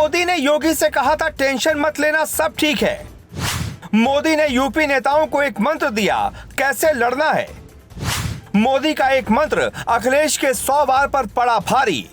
मोदी ने योगी से कहा था टेंशन मत लेना, सब ठीक है। मोदी ने यूपी नेताओं को एक मंत्र दिया, कैसे लड़ना है। मोदी का एक मंत्र अखिलेश के 100 वार पर पड़ा भारी।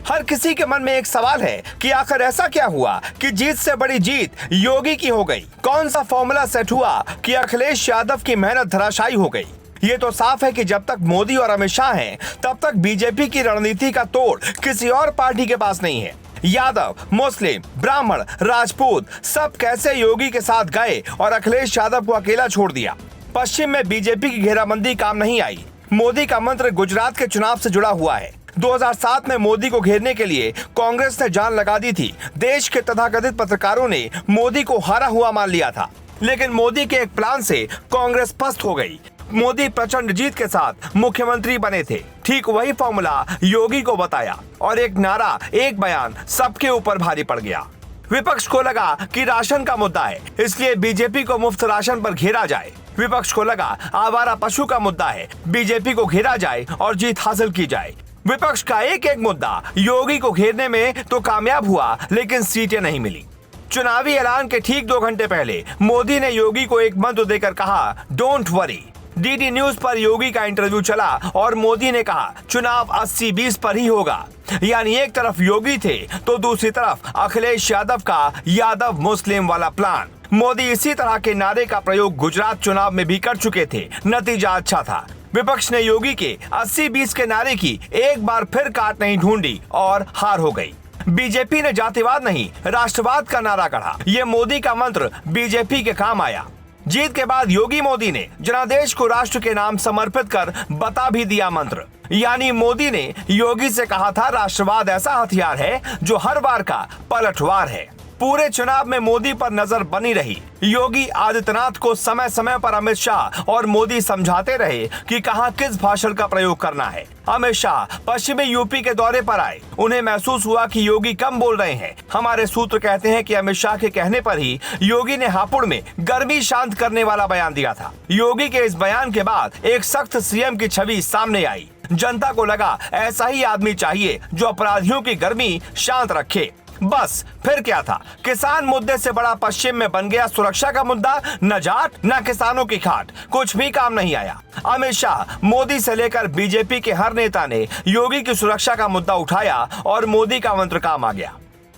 हर किसी के मन में एक सवाल है कि आखिर ऐसा क्या हुआ कि जीत से बड़ी जीत योगी की हो गई। कौन सा फॉर्मूला सेट हुआ कि अखिलेश यादव की मेहनत धराशायी हो गई। ये तो साफ है कि जब तक मोदी और अमित शाह हैं, तब तक बीजेपी की रणनीति का तोड़ किसी और पार्टी के पास नहीं है। यादव, मुस्लिम, ब्राह्मण, राजपूत सब कैसे योगी के साथ गए और अखिलेश यादव को अकेला छोड़ दिया। पश्चिम में बीजेपी की घेराबंदी काम नहीं आई। मोदी का मंत्र गुजरात के चुनाव से जुड़ा हुआ है। 2007 में मोदी को घेरने के लिए कांग्रेस ने जान लगा दी थी। देश के तथाकथित पत्रकारों ने मोदी को हारा हुआ मान लिया था, लेकिन मोदी के एक प्लान से कांग्रेस पस्त हो गई। मोदी प्रचंड जीत के साथ मुख्यमंत्री बने थे। ठीक वही फॉर्मूला योगी को बताया और एक नारा, एक बयान सबके ऊपर भारी पड़ गया। विपक्ष को लगा कि राशन का मुद्दा है, इसलिए बीजेपी को मुफ्त राशन पर घेरा जाए। विपक्ष को लगा आवारा पशु का मुद्दा है, बीजेपी को घेरा जाए और जीत हासिल की जाए। विपक्ष का एक एक मुद्दा योगी को घेरने में तो कामयाब हुआ, लेकिन सीटें नहीं मिली। चुनावी ऐलान के ठीक 2 घंटे पहले मोदी ने योगी को एक मंत्र देकर कहा, डोंट वरी। डीडी न्यूज पर योगी का इंटरव्यू चला और मोदी ने कहा चुनाव 80-20 पर ही होगा। यानी एक तरफ योगी थे तो दूसरी तरफ अखिलेश यादव का यादव मुस्लिम वाला प्लान। मोदी इसी तरह के नारे का प्रयोग गुजरात चुनाव में भी कर चुके थे, नतीजा अच्छा था। विपक्ष ने योगी के 80-20 के नारे की एक बार फिर काट नहीं ढूंढी और हार हो गई। बीजेपी ने जातिवाद नहीं, राष्ट्रवाद का नारा कढ़ा। ये मोदी का मंत्र बीजेपी के काम आया। जीत के बाद योगी मोदी ने जनादेश को राष्ट्र के नाम समर्पित कर बता भी दिया मंत्र। यानी मोदी ने योगी से कहा था राष्ट्रवाद ऐसा हथियार है जो हर बार का पलटवार है। पूरे चुनाव में मोदी पर नजर बनी रही। योगी आदित्यनाथ को समय समय पर अमित शाह और मोदी समझाते रहे कि कहां किस भाषण का प्रयोग करना है। अमित शाह पश्चिमी यूपी के दौरे पर आए। उन्हें महसूस हुआ कि योगी कम बोल रहे हैं। हमारे सूत्र कहते हैं कि अमित शाह के कहने पर ही योगी ने हापुड़ में गर्मी शांत करने वाला बयान दिया था। योगी के इस बयान के बाद एक सख्त सीएम की छवि सामने आई। जनता को लगा ऐसा ही आदमी चाहिए जो अपराधियों की गर्मी शांत रखे। बस फिर क्या था, किसान मुद्दे से बड़ा पश्चिम में बन गया सुरक्षा का मुद्दा। न जाट न किसानों की खाट, कुछ भी काम नहीं आया। अमित शाह, मोदी से लेकर बीजेपी के हर नेता ने योगी की सुरक्षा का मुद्दा उठाया और मोदी का मंत्र काम आ गया।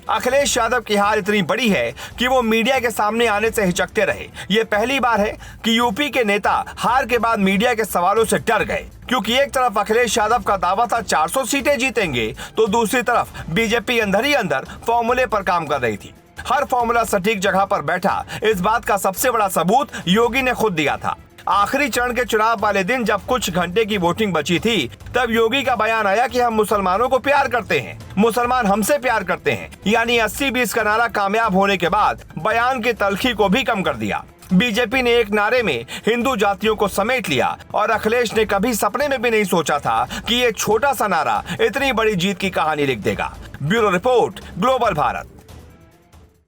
अखिलेश यादव की हार इतनी बड़ी है कि वो मीडिया के सामने आने से हिचकते रहे। ये पहली बार है कि यूपी के नेता हार के बाद मीडिया के सवालों से डर गए, क्योंकि एक तरफ अखिलेश यादव का दावा था 400 सीटें जीतेंगे, तो दूसरी तरफ बीजेपी अंदर ही अंदर फॉर्मूले पर काम कर रही थी। हर फॉर्मूला सटीक जगह पर बैठा, इस बात का सबसे बड़ा सबूत योगी ने खुद दिया था। आखिरी चरण के चुनाव वाले दिन जब कुछ घंटे की वोटिंग बची थी, तब योगी का बयान आया कि हम मुसलमानों को प्यार करते हैं, मुसलमान हमसे प्यार करते हैं। यानी 80-20 का नारा कामयाब होने के बाद बयान की तलखी को भी कम कर दिया। बीजेपी ने एक नारे में हिंदू जातियों को समेट लिया और अखिलेश ने कभी सपने में भी नहीं सोचा था कि ये छोटा सा नारा इतनी बड़ी जीत की कहानी लिख देगा। Bureau report, global Bharat.